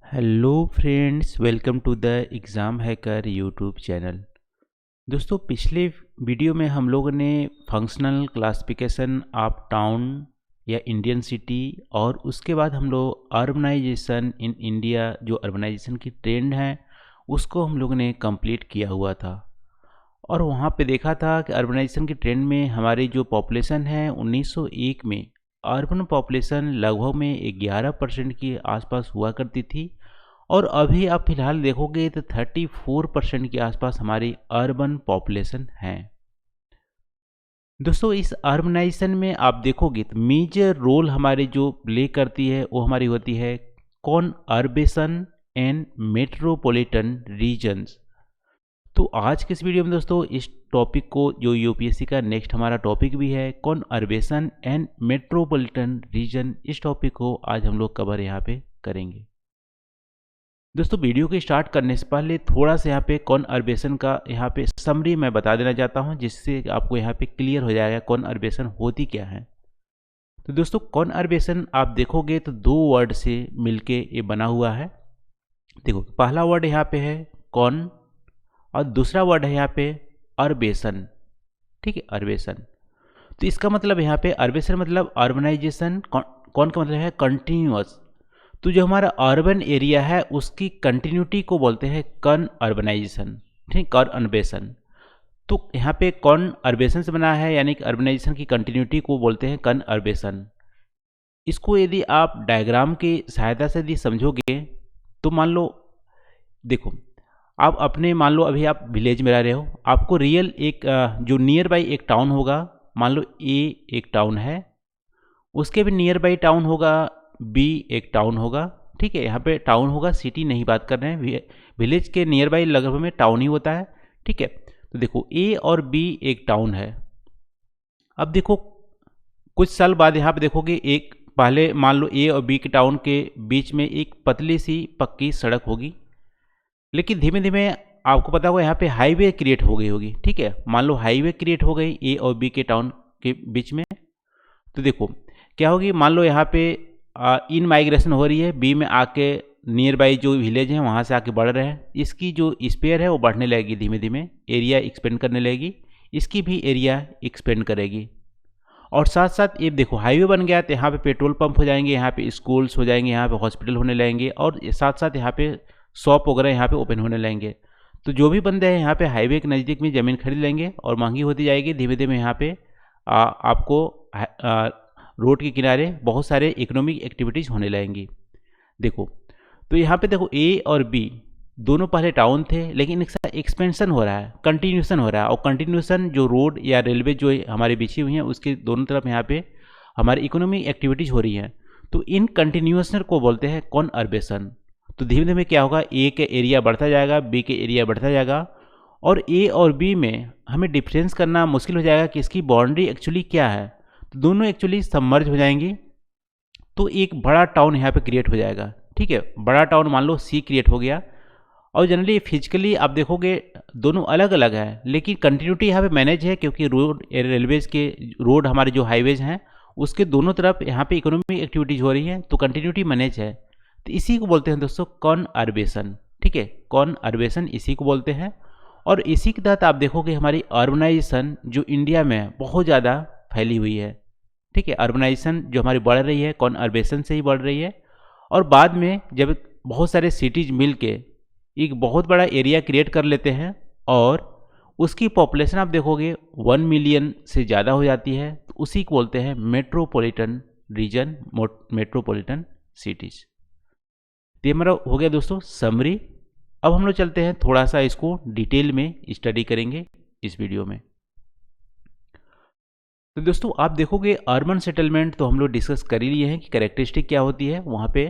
Hello friends, welcome to the exam hacker YouTube channel. दोस्तों, पिछले video में हम लोगों ने फंक्शनल क्लासिफिकेशन ऑफ टाउन या इंडियन सिटी और उसके बाद हम लोग अर्बनाइजेशन इन इंडिया, जो अर्बनाइजेशन की ट्रेंड है उसको हम लोगों ने कंप्लीट किया हुआ था। और वहाँ पे देखा था कि अर्बनाइजेशन की ट्रेंड में हमारी जो पॉपुलेशन है 1901 में अर्बन पॉपुलेशन लगभग में 11% के आसपास हुआ करती थी। और अभी आप फिलहाल देखोगे तो 34% के आसपास हमारी अर्बन पॉपुलेशन है। दोस्तों, इस अर्बनाइजेशन में आप देखोगे तो मेजर रोल हमारी जो प्ले करती है वो हमारी होती है कॉनअर्बेशन एंड मेट्रोपॉलिटन रीजन्स। तो आज के इस वीडियो में दोस्तों इस टॉपिक को, जो यूपीएससी का नेक्स्ट हमारा टॉपिक भी है कॉनअर्बेशन एंड मेट्रोपॉलिटन रीजन, इस टॉपिक को आज हम लोग कवर यहाँ पे करेंगे। दोस्तों, वीडियो के स्टार्ट करने से पहले थोड़ा सा यहाँ पे कॉनअर्बेशन का यहाँ पे समरी मैं बता देना चाहता हूँ, जिससे आपको यहाँ पे क्लियर हो जाएगा कॉनअर्बेशन होती क्या है। तो दोस्तों, कॉनअर्बेशन आप देखोगे तो दो वर्ड से मिलके ये बना हुआ है। देखो, पहला वर्ड यहाँ पे है कॉन और दूसरा वर्ड है यहाँ पे अर्बेशन। ठीक है, अर्बेशन। तो इसका मतलब यहाँ पे अर्बेशन मतलब अर्बनाइजेशन, कौन का मतलब है कंटिन्यूअस। तो जो हमारा अर्बन एरिया है उसकी कंटिन्यूटी को बोलते हैं कॉन अर्बनाइजेशन। ठीक, कॉन अर्बेशन। तो यहाँ पे कॉन अर्बेशन से बना है, यानी कि अर्बनाइजेशन की कंटिन्यूटी को बोलते हैं कॉन अर्बेशन। इसको यदि आप डायग्राम की सहायता से यदि समझोगे तो मान लो, देखो, आप अपने मान लो अभी आप विलेज में रह रहे हो, आपको रियल एक जो नियर बाई एक टाउन होगा, मान लो ए एक टाउन है, उसके भी नियर बाई टाउन होगा बी एक टाउन होगा। ठीक है, यहाँ पे टाउन होगा, सिटी नहीं बात कर रहे हैं, विलेज के नियर बाई लगभग में टाउन ही होता है। ठीक है, तो देखो ए और बी एक टाउन है। अब देखो कुछ साल बाद यहाँ पे देखोगे, एक पहले मान लो ए और बी के टाउन के बीच में एक पतली सी पक्की सड़क होगी, लेकिन धीमे धीमे आपको पता होगा यहाँ पे हाईवे क्रिएट हो गई होगी। ठीक है, मान लो हाईवे क्रिएट हो गई ए और बी के टाउन के बीच में, तो देखो क्या होगी, मान लो यहाँ पे इन माइग्रेशन हो रही है, बी में आके नियर बाई जो विलेज है वहाँ से आके बढ़ रहे हैं, इसकी जो स्पेयर है वो बढ़ने लगेगी, धीमे धीमे एरिया एक्सपेंड करने लगेगी, इसकी भी एरिया एक्सपेंड करेगी। और साथ साथ ये देखो हाईवे बन गया तो यहाँ पे पेट्रोल पंप हो जाएंगे, यहाँ पे स्कूल्स हो जाएंगे, यहाँ पे हॉस्पिटल होने लगेंगे, और साथ साथ यहाँ पे शॉप वगैरह यहाँ पे ओपन होने लगेंगे। तो जो भी बंदे हैं यहाँ पे हाईवे के नज़दीक में ज़मीन खरीद लेंगे और महंगी होती जाएगी धीमे धीमे। यहाँ पे आपको रोड के किनारे बहुत सारे इकोनॉमिक एक्टिविटीज़ होने लगेंगी। देखो, तो यहाँ पे देखो ए और बी दोनों पहले टाउन थे, लेकिन इसका एक्सपेंशन हो रहा है, कंटिन्यूशन हो रहा है, और कंटिन्यूशन जो रोड या रेलवे जो हमारी बिछी हुई हैं उसके दोनों तरफ यहाँ पे हमारी इकोनॉमिक एक्टिविटीज़ हो रही हैं। तो इन कंटिन्यूशन को बोलते हैं कॉनअर्बेशन। तो धीमे धीमे क्या होगा, ए के एरिया बढ़ता जाएगा, बी के एरिया बढ़ता जाएगा, और ए और बी में हमें डिफरेंस करना मुश्किल हो जाएगा कि इसकी बाउंड्री एक्चुअली क्या है। तो दोनों एक्चुअली सबमर्ज हो जाएंगी, तो एक बड़ा टाउन यहाँ पे क्रिएट हो जाएगा। ठीक है, बड़ा टाउन मान लो सी क्रिएट हो गया। और जनरली फिजिकली आप देखोगे दोनों अलग अलग है, लेकिन कंटिन्यूटी यहाँ पे मैनेज है, क्योंकि रोड रेलवेज के रोड हमारे जो हाईवेज हैं उसके दोनों तरफ यहाँ पे इकोनॉमिक एक्टिविटीज़ हो रही है, तो कंटिन्यूटी मैनेज है। तो इसी को बोलते हैं दोस्तों कॉनअर्बेशन। ठीक है, कॉनअर्बेशन इसी को बोलते हैं। और इसी के तहत आप देखोगे हमारी अर्बनाइजेशन जो इंडिया में बहुत ज़्यादा फैली हुई है। ठीक है, अर्बनाइजेशन जो हमारी बढ़ रही है कॉनअर्बेशन से ही बढ़ रही है। और बाद में जब बहुत सारे सिटीज़ मिल के एक बहुत बड़ा एरिया क्रिएट कर लेते हैं और उसकी पॉपुलेशन आप देखोगे 1 मिलियन से ज़्यादा हो जाती है, तो उसी को बोलते हैं मेट्रोपॉलिटन रीजन, मेट्रोपॉलिटन सिटीज़। तो ये हमारा हो गया दोस्तों समरी। अब हम लोग चलते हैं थोड़ा सा इसको डिटेल में स्टडी करेंगे इस वीडियो में। तो दोस्तों, आप देखोगे अर्बन सेटलमेंट तो हम लोग डिस्कस कर ही लिए हैं कि कैरेक्टरिस्टिक क्या होती है। वहाँ पे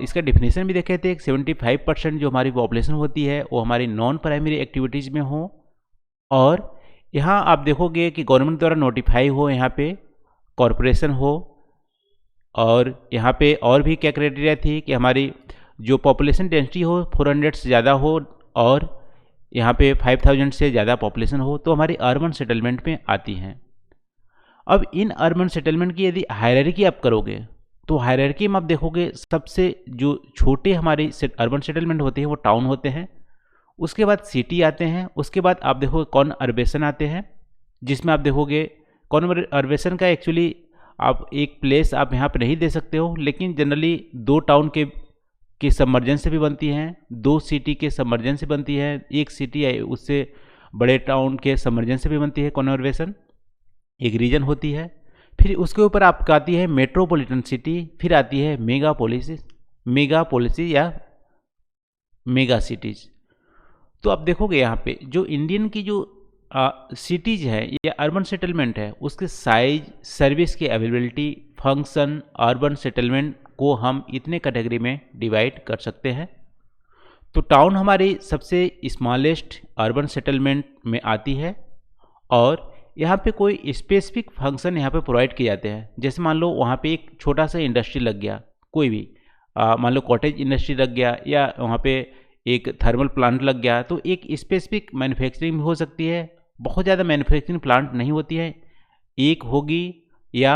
इसका डिफिनेशन भी देखे थे, 75% जो हमारी पॉपुलेशन होती है वो हमारी नॉन प्राइमरी एक्टिविटीज़ में हो, और यहाँ आप देखोगे कि गवर्नमेंट द्वारा नोटिफाई हो, यहाँ पे कॉरपोरेशन हो, और यहाँ पे और भी क्या क्राइटेरिया थी कि हमारी जो पॉपुलेशन डेंसिटी हो 400 से ज़्यादा हो, और यहाँ पे 5000 से ज़्यादा पॉपुलेशन हो, तो हमारी अर्बन सेटलमेंट में आती हैं। अब इन अर्बन सेटलमेंट की यदि हायरार्की आप करोगे तो हायरार्की में आप देखोगे सबसे जो छोटे हमारे अर्बन सेटलमेंट होते हैं वो टाउन होते हैं, उसके बाद सिटी आते हैं, उसके बाद आप देखोगे कॉन अर्बेशन आते हैं, जिसमें आप देखोगे कॉन अर्बेशन का एक्चुअली आप एक प्लेस आप यहाँ पे नहीं दे सकते हो, लेकिन जनरली 2 टाउन के सबमर्जन से भी बनती हैं, 2 सिटी के सबमर्जन से बनती है, एक सिटी है उससे बड़े टाउन के सबमर्जन से भी बनती है कॉन्वर्वेशन, एक रीजन होती है। फिर उसके ऊपर आपका आती है मेट्रोपॉलिटन सिटी, फिर आती है मेगा पॉलिसी या मेगा सिटीज। तो आप देखोगे यहाँ पे जो इंडियन की जो सिटीज है या अर्बन सेटलमेंट है, उसके साइज, सर्विस की अवेलेबिलिटी, फंक्शन, अर्बन सेटलमेंट को हम इतने कैटेगरी में डिवाइड कर सकते हैं। तो टाउन हमारी सबसे स्मॉलेस्ट अर्बन सेटलमेंट में आती है और यहाँ पे कोई स्पेसिफिक फंक्शन यहाँ पे प्रोवाइड किए जाते हैं। जैसे मान लो वहाँ पे एक छोटा सा इंडस्ट्री लग गया, कोई भी मान लो कॉटेज इंडस्ट्री लग गया या वहाँ पे एक थर्मल प्लांट लग गया, तो एक स्पेसिफिक मैन्युफैक्चरिंग हो सकती है। बहुत ज़्यादा मैन्युफैक्चरिंग प्लांट नहीं होती है, एक होगी या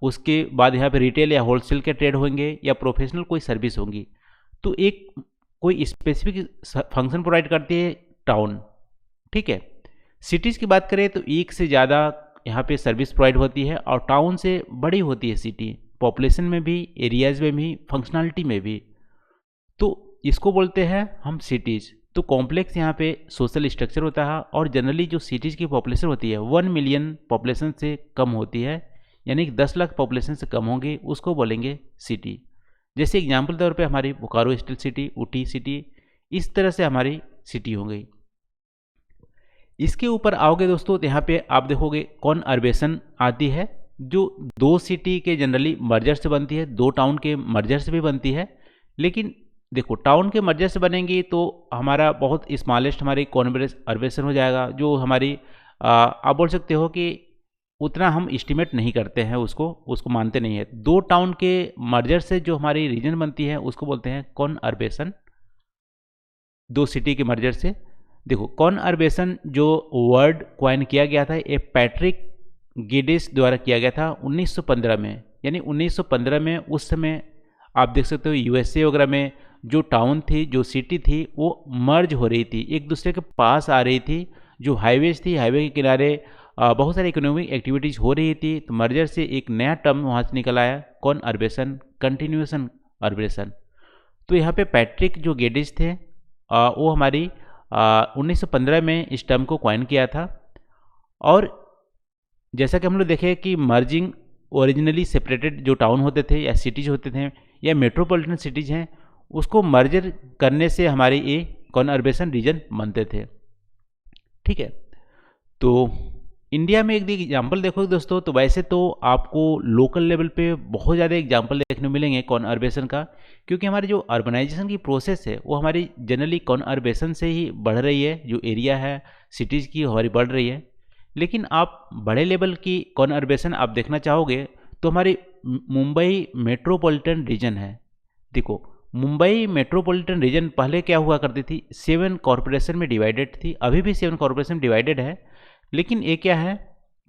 उसके बाद यहाँ पे रिटेल या होलसेल के ट्रेड होंगे या प्रोफेशनल कोई सर्विस होंगी। तो एक कोई स्पेसिफिक फंक्शन प्रोवाइड करती है टाउन, ठीक है। सिटीज़ की बात करें तो एक से ज़्यादा यहाँ पे सर्विस प्रोवाइड होती है और टाउन से बड़ी होती है सिटी, पॉपुलेशन में भी, एरियाज़ में भी, फंक्शनलिटी में भी। तो इसको बोलते हैं हम सिटीज़। तो कॉम्प्लेक्स यहाँ पे सोशल स्ट्रक्चर होता है और जनरली जो सिटीज़ की पॉपुलेशन होती है 1 मिलियन पॉपुलेशन से कम होती है, यानी कि 10 लाख पॉपुलेशन से कम होंगे, उसको बोलेंगे सिटी। जैसे एग्जाम्पल तौर पे हमारी Bokaro steel city, Ooty city, इस तरह से हमारी सिटी हो गई। इसके ऊपर आओगे दोस्तों तो यहाँ पे आप देखोगे कौन अर्बेशन आती है, जो 2 सिटी के जनरली मर्जर से बनती है, 2 टाउन के मर्जर से भी बनती है। लेकिन देखो टाउन के मर्जर से बनेंगी तो हमारा बहुत स्मॉलेस्ट हमारी कॉन्वेरेस अर्बेशन हो जाएगा, जो हमारी आप बोल सकते हो कि उतना हम एस्टिमेट नहीं करते हैं, उसको मानते नहीं है। 2 टाउन के मर्जर से जो हमारी रीजन बनती है उसको बोलते हैं कॉन अर्बेशन, 2 सिटी के मर्जर से। देखो कॉन अर्बेशन जो वर्ड क्वाइन किया गया था ये पैट्रिक गिडिस द्वारा किया गया था 1915 में, यानी 1915 में उस समय आप देख सकते हो यूएसए वगैरह में जो टाउन थी, जो सिटी थी, वो मर्ज हो रही थी, एक दूसरे के पास आ रही थी। जो हाईवेज थी, हाईवे के किनारे बहुत सारी इकोनॉमिक एक्टिविटीज़ हो रही थी, तो मर्जर से एक नया टर्म वहाँ से निकल आया कॉन अर्बेशन, कंटिन्यूएशन अर्बेशन। तो यहाँ पे पैट्रिक जो गेडिस थे वो हमारी 1915 में इस टर्म को क्वाइन किया था। और जैसा कि हम लोग देखें कि मर्जिंग ओरिजिनली सेपरेटेड जो टाउन होते थे या सिटीज़ होते थे या मेट्रोपॉलिटन सिटीज़ हैं, उसको मर्जर करने से हमारे ये कॉन्वर्बेशन रीजन बनते थे, ठीक है। तो इंडिया में एक एग्जाम्पल देखोगे दोस्तों तो वैसे तो आपको लोकल लेवल पे बहुत ज़्यादा एग्जाम्पल देखने को मिलेंगे कॉन्वर्बेशन का, क्योंकि हमारी जो अर्बनाइजेशन की प्रोसेस है वो हमारी जनरली कॉन्वर्बेशन से ही बढ़ रही है। जो एरिया है सिटीज़ की हमारी बढ़ रही है। लेकिन आप बड़े लेवल की कॉन्वर्बेशन आप देखना चाहोगे तो हमारी मुंबई मेट्रोपॉलिटन रीजन है। देखो मुंबई मेट्रोपॉलिटन रीजन पहले क्या हुआ करती थी, 7 कॉरपोरेशन में डिवाइडेड थी, अभी भी 7 कॉरपोरेशन डिवाइडेड है। लेकिन ये क्या है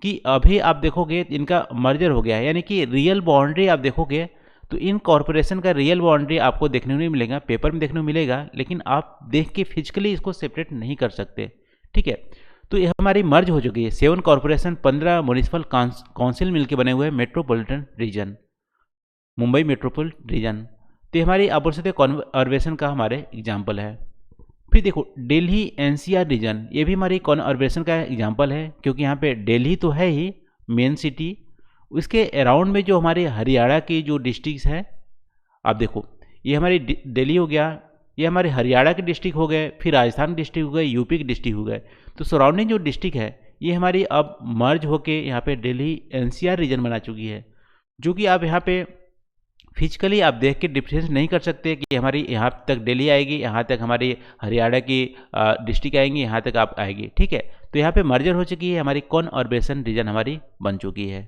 कि अभी आप देखोगे इनका मर्जर हो गया है, यानी कि रियल बाउंड्री आप देखोगे तो इन कॉरपोरेशन का रियल बाउंड्री आपको देखने को नहीं मिलेगा, पेपर में देखने को मिलेगा, लेकिन आप देख के फिजिकली इसको सेपरेट नहीं कर सकते, ठीक है। तो ये हमारी मर्ज हो चुकी है, 7 कॉरपोरेशन 15 म्यूनिसिपल काउंसिल मिलकर बने हुए metropolitan region, Mumbai metropolitan region. तो ये हमारी आप बोल सकते कॉन्वर्बेशन का हमारे एग्जाम्पल है। फिर देखो दिल्ली एनसीआर रीजन, ये भी हमारी कॉन्वर्बेशन का एग्जाम्पल है, क्योंकि यहाँ पे दिल्ली तो है ही मेन सिटी, उसके अराउंड में जो हमारे हरियाणा की जो डिस्ट्रिक्ट हैं, आप देखो ये हमारी दिल्ली हो गया, ये हमारे हरियाणा के डिस्ट्रिक्ट हो गए, फिर राजस्थान डिस्ट्रिक्ट हो गए, यूपी के डिस्ट्रिक्ट हो गए। तो सराउंडिंग जो डिस्ट्रिक्ट है ये हमारी अब मर्ज होके यहाँ पे दिल्ली एनसीआर रीजन बना चुकी है, जो कि आप यहाँ पे फिजिकली आप देख के डिफरेंस नहीं कर सकते कि हमारी यहाँ तक दिल्ली आएगी, यहाँ तक हमारी हरियाणा की डिस्ट्रिक्ट आएंगी, यहाँ तक आप आएगी, ठीक है। तो यहाँ पे मर्जर हो चुकी है, हमारी कॉन्वर्बेशन रीजन हमारी बन चुकी है।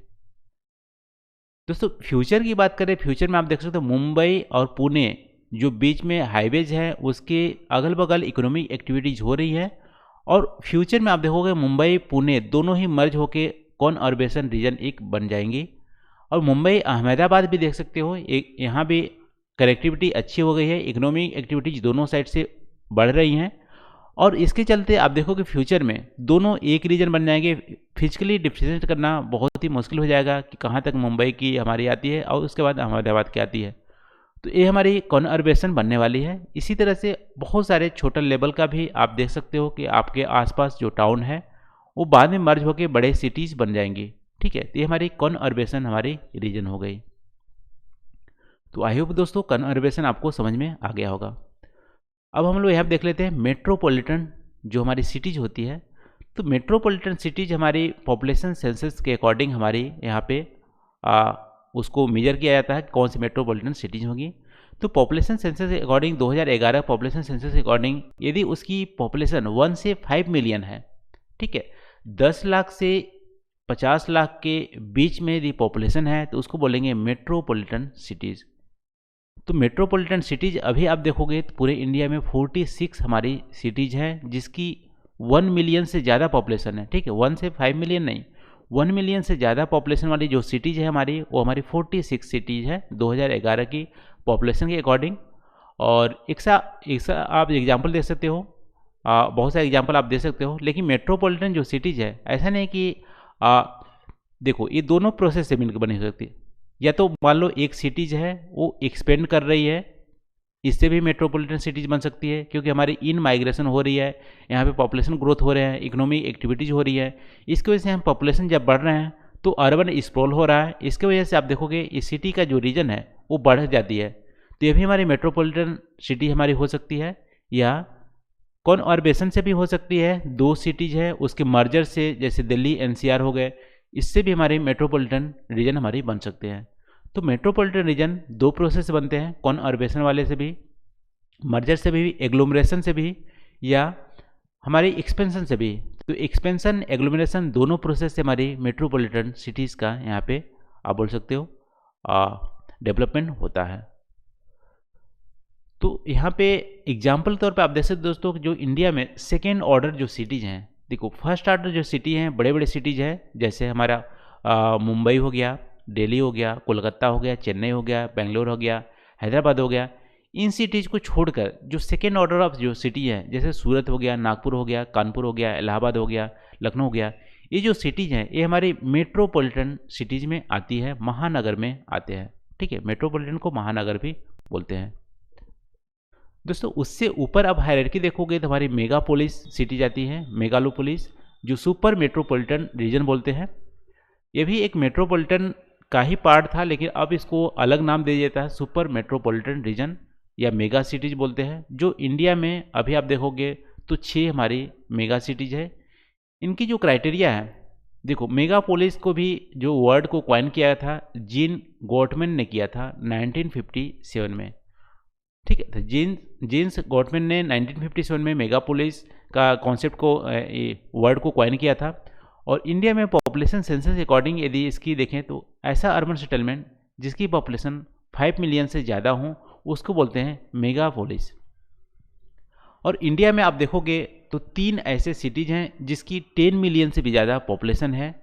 दोस्तों फ्यूचर की बात करें, फ्यूचर में आप देख सकते हो मुंबई और पुणे जो बीच में हाईवेज है उसके अगल बगल इकोनॉमिक एक्टिविटीज हो रही है, और फ्यूचर में आप देखोगे मुंबई पुणे दोनों ही मर्ज होके कॉन्वर्बेशन रीजन एक बन जाएंगी। और मुंबई अहमदाबाद भी देख सकते हो, एक यहाँ भी कनेक्टिविटी अच्छी हो गई है, इकोनॉमिक एक्टिविटीज दोनों साइड से बढ़ रही हैं। और इसके चलते आप देखो कि फ्यूचर में दोनों एक रीजन बन जाएंगे। फिजिकली डिफ्रेंशिएट करना बहुत ही मुश्किल हो जाएगा कि कहाँ तक मुंबई की हमारी आती है और उसके बाद अहमदाबाद की आती है। तो ये हमारी कॉन्वर्बेशन बनने वाली है। इसी तरह से बहुत सारे छोटा लेवल का भी आप देख सकते हो कि आपके आसपास जो टाउन है वो बाद में मर्ज होकर बड़े सिटीज़ बन जाएंगी। ठीक है, तो ये हमारी कॉन्वर्बेशन हमारी रीजन हो गई। तो आई होप दोस्तों कन्वर्बेशन आपको समझ में आ गया होगा। अब हम लोग यहाँ देख लेते हैं मेट्रोपॉलिटन जो हमारी सिटीज होती है। तो मेट्रोपॉलिटन सिटीज हमारी पॉपुलेशन सेंसस के अकॉर्डिंग हमारी यहाँ पे उसको मेजर किया जाता है कौन सी मेट्रोपॉलिटन सिटीज होगी। तो पॉपुलेशन सेंसस के अकॉर्डिंग 2011 पॉपुलेशन सेंसस के अकॉर्डिंग यदि उसकी पॉपुलेशन 1 से 5 मिलियन है, ठीक है, 10 लाख से 50 लाख के बीच में यदि पॉपुलेशन है तो उसको बोलेंगे मेट्रोपॉलिटन सिटीज़। तो मेट्रोपॉलिटन सिटीज़ अभी आप देखोगे तो पूरे इंडिया में 46 हमारी सिटीज़ हैं जिसकी 1 मिलियन से ज़्यादा पॉपुलेशन है। ठीक है, 1 से 5 मिलियन नहीं, 1 मिलियन से ज़्यादा पॉपुलेशन वाली जो सिटीज़ है हमारी वो हमारी 46 सिटीज़ है 2011 की पॉपुलेशन के अकॉर्डिंग। और एक सा आप एग्जाम्पल दे सकते हो, बहुत सारे एग्जाम्पल आप दे सकते हो, लेकिन मेट्रोपॉलिटन जो सिटीज़ है ऐसा नहीं कि देखो ये दोनों प्रोसेस से मिलकर बनी हो सकती है। या तो मान लो एक सिटीज़ है वो एक्सपेंड कर रही है, इससे भी मेट्रोपॉलिटन सिटीज़ बन सकती है क्योंकि हमारी इन माइग्रेशन हो रही है, यहाँ पे पॉपुलेशन ग्रोथ हो रहे हैं, इकोनॉमिक एक्टिविटीज़ हो रही है, इसकी वजह से हम पॉपुलेशन जब बढ़ रहे हैं तो अर्बन स्प्रॉल हो रहा है, इसकी वजह से आप देखोगे इस सिटी का जो रीजन है वो बढ़ जाती है। तो ये भी हमारी मेट्रोपॉलिटन सिटी हमारी हो सकती है, या कॉन्वर्बेशन से भी हो सकती है। दो सिटीज़ है उसके मर्जर से, जैसे दिल्ली एनसीआर हो गए, इससे भी हमारे मेट्रोपॉलिटन रीजन हमारी बन सकते हैं। तो मेट्रोपॉलिटन रीजन दो प्रोसेस से बनते हैं, कॉन्वर्बेशन वाले से भी, मर्जर से भी, एग्लोमरेशन से भी, या हमारी एक्सपेंशन से भी। तो एक्सपेंशन एग्लोमरेशन दोनों प्रोसेस से हमारी मेट्रोपॉलिटन सिटीज़ का यहाँ पे आप बोल सकते हो डेवलपमेंट होता है। तो यहाँ पे एग्जाम्पल तौर पे आप देख सकते दोस्तों जो इंडिया में सेकेंड ऑर्डर जो सिटीज़ हैं, देखो फर्स्ट ऑर्डर जो सिटी हैं बड़े बड़े सिटीज़ हैं, जैसे हमारा मुंबई हो गया, दिल्ली हो गया, कोलकाता हो गया, चेन्नई हो गया, बेंगलोर हो गया, हैदराबाद हो गया। इन सिटीज़ को छोड़कर जो सेकेंड ऑर्डर ऑफ जो सिटी है, जैसे सूरत हो गया, नागपुर हो गया, कानपुर हो गया, इलाहाबाद हो गया, लखनऊ हो गया, ये जो सिटीज़ हैं ये हमारी मेट्रोपॉलिटन सिटीज़ में आती है, महानगर में आते हैं। ठीक है, मेट्रोपॉलिटन को महानगर भी बोलते हैं दोस्तों। उससे ऊपर अब हायरार्की देखोगे तो हमारी मेगापोलिस सिटी जाती है, मेगालोपोलिस, जो सुपर मेट्रोपॉलिटन रीजन बोलते हैं। ये भी एक मेट्रोपॉलिटन का ही पार्ट था, लेकिन अब इसको अलग नाम दे देता है, सुपर मेट्रोपॉलिटन रीजन या मेगा सिटीज बोलते हैं। जो इंडिया में अभी आप देखोगे तो 6 हमारी मेगा सिटीज है। इनकी जो क्राइटेरिया है, देखो मेगापोलिस को भी जो वर्ड को क्वाइन किया था जीन गॉटमैन ने किया था 1957 में। ठीक है, तो जीन्स गॉटमैन ने 1957 में मेगापोलिस का कॉन्सेप्ट को वर्ड को क्वाइन किया था। और इंडिया में पॉपुलेशन सेंसस के अकॉर्डिंग यदि इसकी देखें तो ऐसा अर्बन सेटलमेंट जिसकी पॉपुलेशन 5 मिलियन से ज़्यादा हो उसको बोलते हैं मेगापोलिस। और इंडिया में आप देखोगे तो 3 ऐसे सिटीज़ हैं जिसकी 10 मिलियन से भी ज़्यादा पॉपुलेशन है।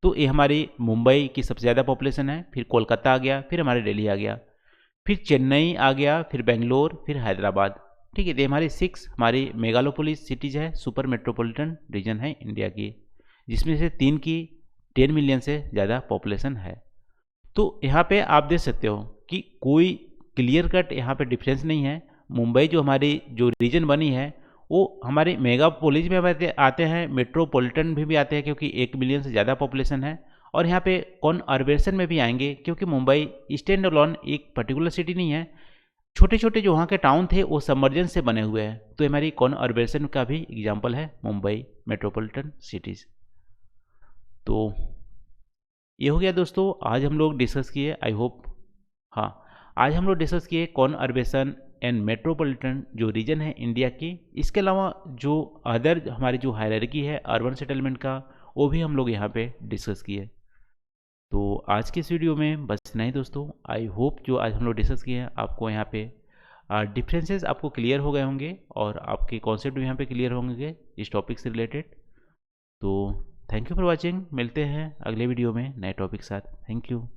तो ये हमारी मुंबई की सबसे ज़्यादा पॉपुलेशन है, फिर कोलकाता आ गया, फिर हमारे दिल्ली आ गया, फिर चेन्नई आ गया, फिर बेंगलोर, फिर हैदराबाद। ठीक है, ये हमारी 6 हमारी मेगालोपोलिस सिटीज़ है, सुपर मेट्रोपॉलिटन रीजन है इंडिया की, जिसमें से 3 की 10 मिलियन से ज़्यादा पॉपुलेशन है। तो यहाँ पे आप देख सकते हो कि कोई क्लियर कट यहाँ पे डिफरेंस नहीं है। मुंबई जो हमारी जो रीजन बनी है वो हमारे मेगापोलिस में आते हैं, मेट्रोपॉलिटन भी आते हैं क्योंकि 1 मिलियन से ज़्यादा पॉपुलेशन है, और यहाँ पे कॉन्वर्बेशन में भी आएंगे क्योंकि मुंबई स्टैंड अलोन एक पर्टिकुलर सिटी नहीं है, छोटे छोटे जो वहाँ के टाउन थे वो सबमर्जन से बने हुए हैं। तो हमारी कॉन्वर्बेशन का भी एग्जाम्पल है मुंबई मेट्रोपॉलिटन सिटीज़। तो ये हो गया दोस्तों, आज हम लोग डिस्कस किए, आई होप, हाँ, आज हम लोग डिस्कस किए कॉन्वर्बेशन एंड मेट्रोपॉलिटन जो रीजन है इंडिया की। इसके अलावा जो अदर हमारी जो हायरार्की है अर्बन सेटलमेंट का वो भी हम लोग यहाँ पे डिस्कस किए। तो आज के इस वीडियो में बस इतना ही दोस्तों। आई होप जो आज हम लोग डिस्कस किए हैं आपको यहाँ पे डिफरेंसेस आपको क्लियर हो गए होंगे और आपके कॉन्सेप्ट भी यहाँ पे क्लियर होंगे इस टॉपिक से रिलेटेड। तो थैंक यू फॉर वॉचिंग, मिलते हैं अगले वीडियो में नए टॉपिक के साथ। Thank you.